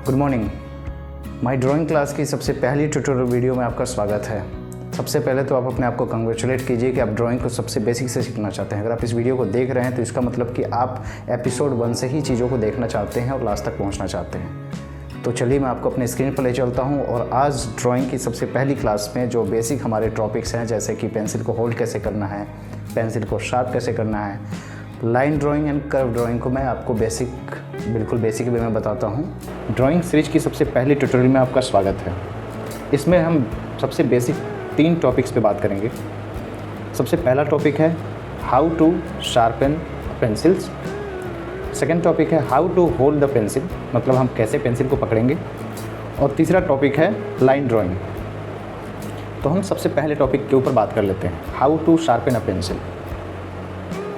Good morning. My drawing class की सबसे पहली ट्यूटोरियल वीडियो में आपका स्वागत है। सबसे पहले तो आप अपने आप को कंग्रेचुलेट कीजिए कि आप ड्राइंग को सबसे बेसिक से सीखना चाहते हैं। अगर आप इस वीडियो को देख रहे हैं तो इसका मतलब कि आप एपिसोड 1 से ही चीज़ों को देखना चाहते हैं और लास्ट तक पहुंचना चाहते हैं। तो चलिए मैं आपको अपने स्क्रीन पर ले चलता हूं और आज ड्राइंग की सबसे पहली क्लास में जो बेसिक हमारे टॉपिक्स हैं, जैसे कि पेंसिल को होल्ड कैसे करना है, पेंसिल को शार्प कैसे करना है, line drawing and curve drawing को मैं आपको बिल्कुल बेसिक वे में बताता हूँ। ड्राइंग सीरीज की सबसे पहली ट्यूटोरियल में आपका स्वागत है। इसमें हम सबसे बेसिक 3 टॉपिक्स पे बात करेंगे। सबसे पहला टॉपिक है how to sharpen pencils. Second topic है how to hold the pencil, मतलब हम कैसे पेंसिल को पकड़ेंगे। और तीसरा टॉपिक है लाइन ड्राइंग। तो हम सबसे पहले टॉपिक के ऊपर बात कर लेते हैं, how to sharpen a pencil.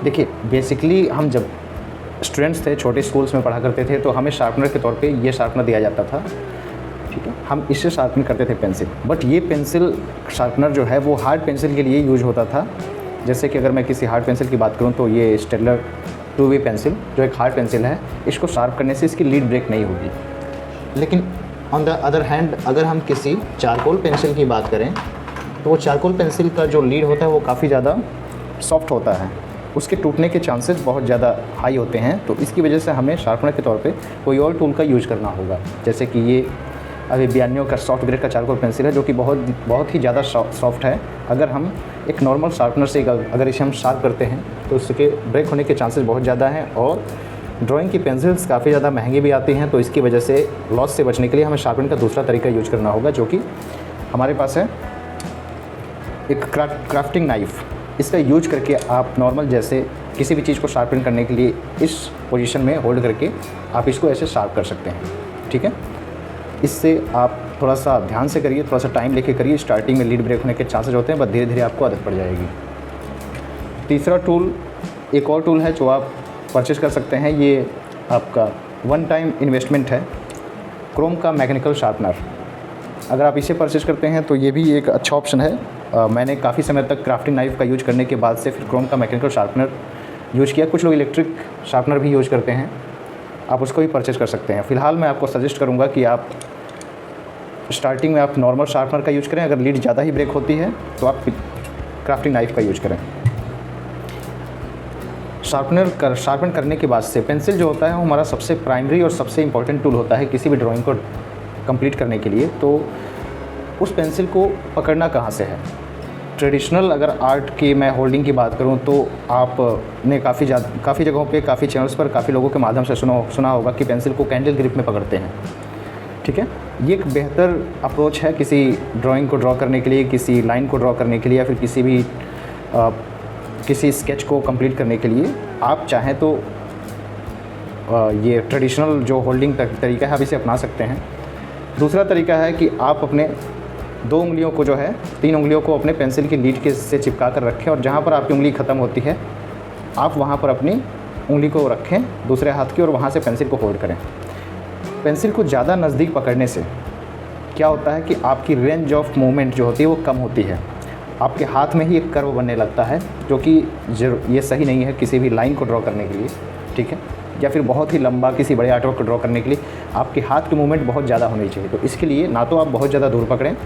देखिए, बेसिकली हम जब स्टूडेंट्स थे, छोटे स्कूल्स में पढ़ा करते थे, तो हमें शार्पनर के तौर पे ये शार्पनर दिया जाता था, ठीक है। हम इससे शार्पन करते थे पेंसिल। बट ये पेंसिल शार्पनर जो है वो हार्ड पेंसिल के लिए यूज होता था। जैसे कि अगर मैं किसी हार्ड पेंसिल की बात करूँ तो ये स्टेडलर 2B पेंसिल जो एक हार्ड पेंसिल है, इसको शार्प करने से इसकी लीड ब्रेक नहीं होगी। लेकिन ऑन द अदर हैंड अगर हम किसी चारकोल पेंसिल की बात करें तो वो चारकोल पेंसिल का जो लीड होता है वो काफ़ी ज़्यादा सॉफ्ट होता है, उसके टूटने के चांसेस बहुत ज़्यादा हाई होते हैं। तो इसकी वजह से हमें शार्पनर के तौर पे कोई और टूल का यूज़ करना होगा। जैसे कि ये अभी बियानियो का सॉफ्ट ग्रेड का चारकोल पेंसिल है, जो कि बहुत ही ज़्यादा सॉफ्ट है। अगर हम एक नॉर्मल शार्पनर से अगर इसे हम शार्प करते हैं तो उसके ब्रेक होने के चांसेस बहुत ज़्यादा हैं। और ड्राइंग की पेंसिल्स काफ़ी ज़्यादा महंगी भी आती हैं, तो इसकी वजह से लॉस से बचने के लिए हमें शार्पन का दूसरा तरीका यूज करना होगा, जो कि हमारे पास है एक क्राफ्टिंग नाइफ़। इसका यूज करके आप नॉर्मल जैसे किसी भी चीज़ को शार्पन करने के लिए इस पोजीशन में होल्ड करके आप इसको ऐसे शार्प कर सकते हैं, ठीक है। इससे आप थोड़ा सा ध्यान से करिए, थोड़ा सा टाइम लेके करिए। स्टार्टिंग में लीड ब्रेक होने के चांसेस होते हैं, बट धीरे धीरे आपको आदत पड़ जाएगी। तीसरा टूल, एक और टूल है जो आप परचेज़ कर सकते हैं। ये आपका वन टाइम इन्वेस्टमेंट है, क्रोम का मैकेनिकल शार्पनर। अगर आप इसे परचेज़ करते हैं तो ये भी एक अच्छा ऑप्शन है। मैंने काफ़ी समय तक क्राफ्टिंग नाइफ़ का यूज करने के बाद से फिर क्रोम का मैकेनिकल शार्पनर यूज किया। कुछ लोग इलेक्ट्रिक शार्पनर भी यूज करते हैं, आप उसको भी परचेज़ कर सकते हैं। फ़िलहाल मैं आपको सजेस्ट करूँगा कि आप स्टार्टिंग में आप नॉर्मल शार्पनर का यूज करें। अगर लीड ज़्यादा ही ब्रेक होती है तो आप क्राफ्टिंग नाइफ़ का यूज करें। शार्पन करने के बाद से पेंसिल जो होता है वो हमारा सबसे प्राइमरी और सबसे इम्पॉर्टेंट टूल होता है किसी भी ड्राइंग को कंप्लीट करने के लिए। तो उस पेंसिल को पकड़ना कहाँ से है। ट्रेडिशनल अगर आर्ट की मैं होल्डिंग की बात करूँ तो आपने काफ़ी जगहों पे, काफ़ी चैनल्स पर, काफ़ी लोगों के माध्यम से सुना होगा कि पेंसिल को कैंडल ग्रिप में पकड़ते हैं, ठीक है। ये एक बेहतर अप्रोच है किसी ड्राइंग को ड्रॉ करने के लिए, किसी लाइन को ड्रॉ करने के लिए, या फिर किसी स्केच को कंप्लीट करने के लिए। आप चाहें तो ये ट्रेडिशनल जो होल्डिंग तरीका है आप इसे अपना सकते हैं। दूसरा तरीका है कि आप अपने 2 उंगलियों को जो है, 3 उंगलियों को अपने पेंसिल की लीड के से चिपका कर रखें, और जहाँ पर आपकी उंगली ख़त्म होती है आप वहाँ पर अपनी उंगली को रखें दूसरे हाथ की, और वहाँ से पेंसिल को होल्ड करें। पेंसिल को ज़्यादा नज़दीक पकड़ने से क्या होता है कि आपकी रेंज ऑफ मूवमेंट जो होती है वो कम होती है। आपके हाथ में ही एक कर्व बनने लगता है, जो कि ये सही नहीं है किसी भी लाइन को ड्रॉ करने के लिए, ठीक है, या फिर बहुत ही लंबा किसी बड़े आर्टवर्क को ड्रॉ करने के लिए आपके हाथ की मूवमेंट बहुत ज़्यादा होनी चाहिए। तो इसके लिए ना तो आप बहुत ज़्यादा दूर पकड़ें,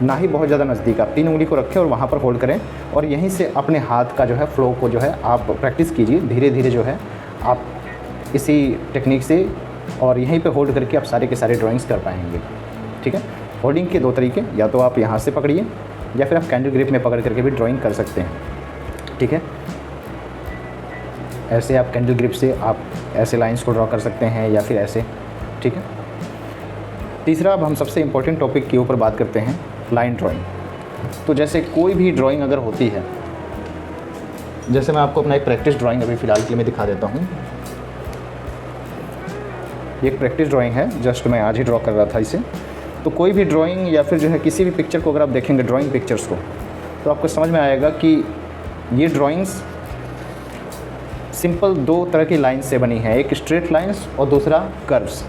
ना ही बहुत ज़्यादा नज़दीक। आप 3 उंगली को रखें और वहाँ पर होल्ड करें, और यहीं से अपने हाथ का जो है फ्लो को जो है आप प्रैक्टिस कीजिए। धीरे धीरे जो है आप इसी टेक्निक से और यहीं पे होल्ड करके आप सारे के सारे ड्राइंग्स कर पाएंगे, ठीक है। होल्डिंग के 2 तरीके, या तो आप यहाँ से पकड़िए या फिर आप कैंडल ग्रिप में पकड़ करके भी ड्राइंग कर सकते हैं, ठीक है। ऐसे आप कैंडल ग्रिप से आप ऐसे लाइंस को ड्रॉ कर सकते हैं या फिर ऐसे, ठीक है। तीसरा, अब हम सबसे इम्पोर्टेंट टॉपिक के ऊपर बात करते हैं, लाइन ड्राइंग। तो जैसे कोई भी ड्राइंग अगर होती है, जैसे मैं आपको अपना एक प्रैक्टिस ड्राइंग अभी फ़िलहाल के लिए मैं दिखा देता हूँ। ये एक प्रैक्टिस ड्राइंग है, जस्ट मैं आज ही ड्रॉ कर रहा था इसे। तो कोई भी ड्राइंग या फिर जो है किसी भी पिक्चर को अगर आप देखेंगे, ड्राइंग पिक्चर्स को, तो आपको समझ में आएगा कि ये ड्राइंग्स सिंपल 2 तरह की लाइन से बनी है, एक स्ट्रेट लाइंस और दूसरा कर्व्स।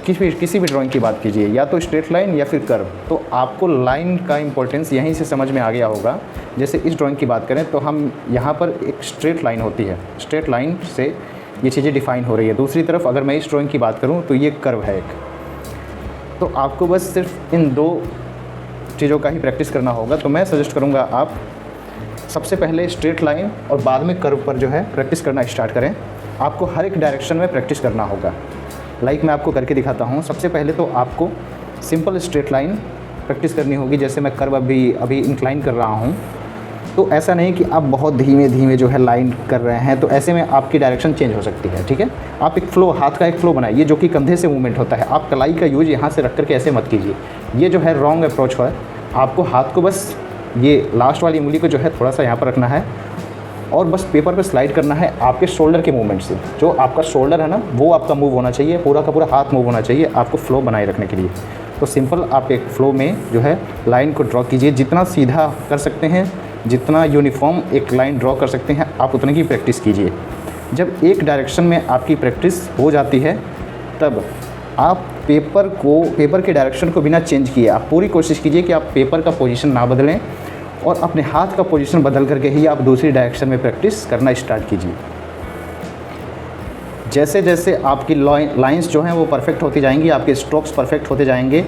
किसी भी ड्राइंग की बात कीजिए, या तो स्ट्रेट लाइन या फिर कर्व, तो आपको लाइन का इंपॉर्टेंस यहीं से समझ में आ गया होगा। जैसे इस ड्राइंग की बात करें तो हम यहाँ पर एक स्ट्रेट लाइन होती है, स्ट्रेट लाइन से ये चीज़ें डिफ़ाइन हो रही है। दूसरी तरफ अगर मैं इस ड्राइंग की बात करूँ तो ये कर्व है एक, तो आपको बस सिर्फ इन 2 चीज़ों का ही प्रैक्टिस करना होगा। तो मैं सजेस्ट करूँगा आप सबसे पहले स्ट्रेट लाइन और बाद में कर्व पर जो है प्रैक्टिस करना स्टार्ट करें। आपको हर एक डायरेक्शन में प्रैक्टिस करना होगा। लाइक मैं आपको करके दिखाता हूँ। सबसे पहले तो आपको सिंपल स्ट्रेट लाइन प्रैक्टिस करनी होगी। जैसे मैं कर्व अभी इंक्लाइन कर रहा हूँ, तो ऐसा नहीं कि आप बहुत धीमे धीमे जो है लाइन कर रहे हैं, तो ऐसे में आपकी डायरेक्शन चेंज हो सकती है। ठीक है, आप एक फ़्लो, हाथ का एक फ़्लो बनाइए जो कि कंधे से मूवमेंट होता है। आप कलाई का यूज यहाँ से रख करके ऐसे मत कीजिए, ये जो है रॉन्ग अप्रोच है। आपको हाथ को बस ये लास्ट वाली उंगली को जो है थोड़ा सा यहाँ पर रखना है और बस पेपर पे स्लाइड करना है आपके शोल्डर के मूवमेंट से। जो आपका शोल्डर है ना, वो आपका मूव होना चाहिए, पूरा का पूरा हाथ मूव होना चाहिए आपको फ़्लो बनाए रखने के लिए। तो सिंपल आप एक फ़्लो में जो है लाइन को ड्रॉ कीजिए। जितना सीधा कर सकते हैं, जितना यूनिफॉर्म एक लाइन ड्रॉ कर सकते हैं, आप उतने की प्रैक्टिस कीजिए। जब एक डायरेक्शन में आपकी प्रैक्टिस हो जाती है, तब आप पेपर के डायरेक्शन को बिना चेंज किए आप पूरी कोशिश कीजिए कि आप पेपर का पोजीशन ना बदलें और अपने हाथ का पोजीशन बदल करके ही आप दूसरी डायरेक्शन में प्रैक्टिस करना स्टार्ट कीजिए। जैसे जैसे आपकी लाइंस जो हैं वो परफेक्ट होती जाएंगी, आपके स्ट्रोक्स परफेक्ट होते जाएंगे,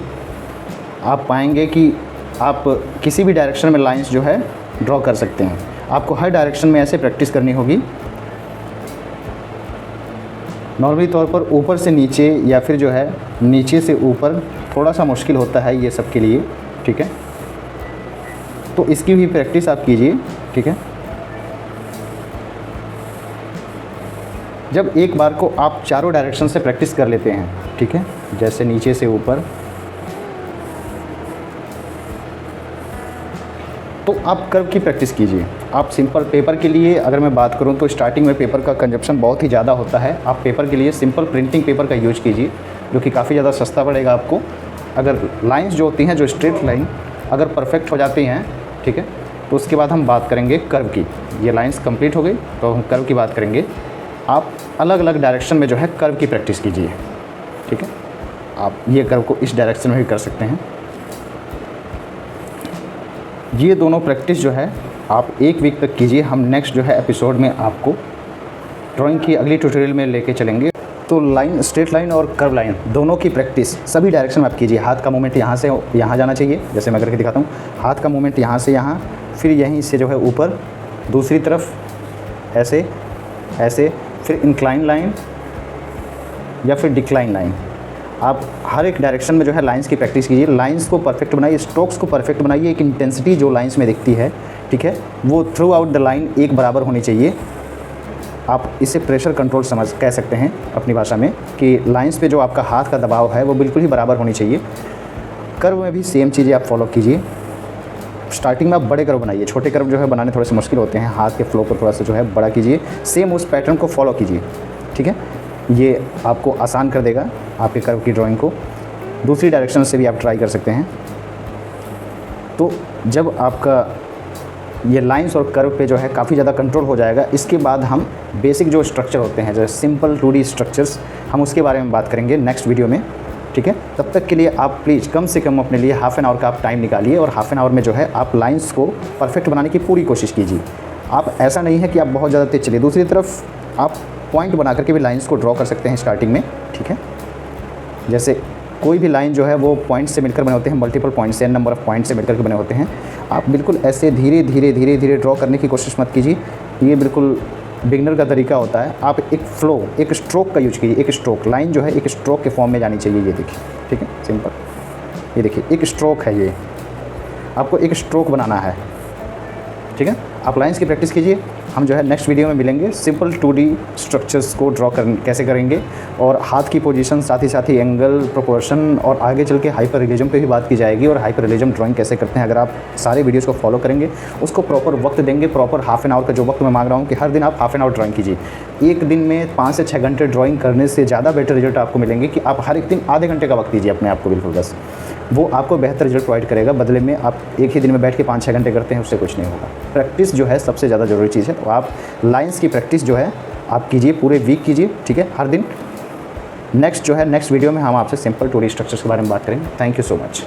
आप पाएंगे कि आप किसी भी डायरेक्शन में लाइंस जो है ड्रॉ कर सकते हैं। आपको हर डायरेक्शन में ऐसे प्रैक्टिस करनी होगी। नॉर्मली तौर पर ऊपर से नीचे या फिर जो है नीचे से ऊपर थोड़ा सा मुश्किल होता है ये सब के लिए। ठीक है, तो इसकी भी प्रैक्टिस आप कीजिए। ठीक है, जब एक बार को आप चारों डायरेक्शन से प्रैक्टिस कर लेते हैं, ठीक है, जैसे नीचे से ऊपर, तो आप कर्व की प्रैक्टिस कीजिए। आप सिंपल पेपर के लिए अगर मैं बात करूं तो स्टार्टिंग में पेपर का कंजप्शन बहुत ही ज़्यादा होता है। आप पेपर के लिए सिंपल प्रिंटिंग पेपर का यूज कीजिए, जो कि काफ़ी ज़्यादा सस्ता पड़ेगा आपको। अगर लाइंस जो होती हैं, जो स्ट्रेट लाइन अगर परफेक्ट हो जाती हैं, ठीक है, तो उसके बाद हम बात करेंगे कर्व की। ये लाइंस कंप्लीट हो गई तो हम कर्व की बात करेंगे। आप अलग अलग डायरेक्शन में जो है कर्व की प्रैक्टिस कीजिए। ठीक है, आप ये कर्व को इस डायरेक्शन में भी कर सकते हैं। ये दोनों प्रैक्टिस जो है आप 1 वीक तक कीजिए। हम नेक्स्ट जो है एपिसोड में आपको ड्राइंग की अगली ट्यूटोरियल में लेके चलेंगे। तो लाइन, स्ट्रेट लाइन और कर्व लाइन दोनों की प्रैक्टिस सभी डायरेक्शन में आप कीजिए। हाथ का मूवमेंट यहाँ से यहाँ जाना चाहिए, जैसे मैं करके दिखाता हूँ। हाथ का मूवमेंट यहाँ से यहाँ, फिर यहीं से जो है ऊपर, दूसरी तरफ ऐसे ऐसे, फिर इंक्लाइन लाइन या फिर डिक्लाइन लाइन। आप हर एक डायरेक्शन में जो है लाइंस की प्रैक्टिस कीजिए। लाइंस को परफेक्ट बनाइए, स्ट्रोक्स को परफेक्ट बनाइए। एक इंटेंसिटी जो लाइंस में दिखती है, ठीक है, वो थ्रू आउट द लाइन एक बराबर होनी चाहिए। आप इसे प्रेशर कंट्रोल कह सकते हैं अपनी भाषा में, कि लाइंस पे जो आपका हाथ का दबाव है वो बिल्कुल ही बराबर होनी चाहिए। कर्व में भी सेम चीज़ें आप फॉलो कीजिए। स्टार्टिंग में आप बड़े कर्व बनाइए, छोटे कर्व जो है बनाने थोड़े से मुश्किल होते हैं। हाथ के फ्लो को थोड़ा सा जो है बड़ा कीजिए, सेम उस पैटर्न को फॉलो कीजिए। ठीक है, ये आपको आसान कर देगा आपके कर्व की ड्राइंग को। दूसरी डायरेक्शन से भी आप ट्राई कर सकते हैं। तो जब आपका ये लाइंस और कर्व पे जो है काफ़ी ज़्यादा कंट्रोल हो जाएगा, इसके बाद हम बेसिक जो स्ट्रक्चर होते हैं, जैसे सिंपल 2D स्ट्रक्चर्स, हम उसके बारे में बात करेंगे नेक्स्ट वीडियो में। ठीक है, तब तक के लिए आप प्लीज़ कम से कम अपने लिए हाफ़ एन आवर का आप टाइम निकालिए और हाफ़ एन आवर में जो है आप लाइंस को परफेक्ट बनाने की पूरी कोशिश कीजिए। आप ऐसा नहीं है कि आप बहुत ज़्यादा तेज चलिए। दूसरी तरफ आप पॉइंट बना करके भी लाइंस को ड्रॉ कर सकते हैं स्टार्टिंग में। ठीक है, जैसे कोई भी लाइन जो है वो पॉइंट से मिलकर बने होते हैं, मल्टीपल पॉइंट से, नंबर ऑफ़ पॉइंट से मिलकर के बने होते हैं। आप बिल्कुल ऐसे धीरे धीरे ड्रॉ करने की कोशिश मत कीजिए। ये बिल्कुल बिगनर का तरीका होता है। आप एक फ़्लो, एक स्ट्रोक का यूज कीजिए। एक स्ट्रोक, लाइन जो है एक स्ट्रोक के फॉर्म में जानी चाहिए। ये देखिए, ठीक है, सिंपल, ये देखिए एक स्ट्रोक है, ये आपको एक स्ट्रोक बनाना है। ठीक है, आप लाइंस की प्रैक्टिस कीजिए। हम जो है नेक्स्ट वीडियो में मिलेंगे। सिंपल 2D स्ट्रक्चर्स को ड्रॉ कैसे करेंगे, और हाथ की पोजीशन, साथ ही एंगल, प्रोपोर्शन, और आगे चल के हाइपर रियलिज्म पे भी बात की जाएगी। और हाइपर रियलिज्म ड्राइंग कैसे करते हैं, अगर आप सारे वीडियोस को फॉलो करेंगे, उसको प्रॉपर वक्त देंगे, प्रॉपर हाफ़ एन आवर का जो वक्त मैं मांग रहा हूँ कि हर दिन आप हाफ़ एन आवर ड्राइंग कीजिए। एक दिन में 5 से 6 घंटे ड्राइंग करने से ज़्यादा बेटर रिजल्ट आपको मिलेंगे कि आप हर एक दिन आधे घंटे का वक्त दीजिए अपने आप को। बिल्कुल, बस वो आपको बेहतर रिजल्ट प्रोवाइड करेगा। बदले में आप एक ही दिन में बैठ के 5-6 घंटे करते हैं, उससे कुछ नहीं होगा। प्रैक्टिस जो है सबसे ज़्यादा ज़रूरी चीज़ है। तो आप लाइंस की प्रैक्टिस जो है आप कीजिए, पूरे वीक कीजिए। ठीक है, हर दिन। नेक्स्ट वीडियो में हम आपसे सिंपल 2D स्ट्रक्चर्स के बारे में बात करेंगे। Thank you so much.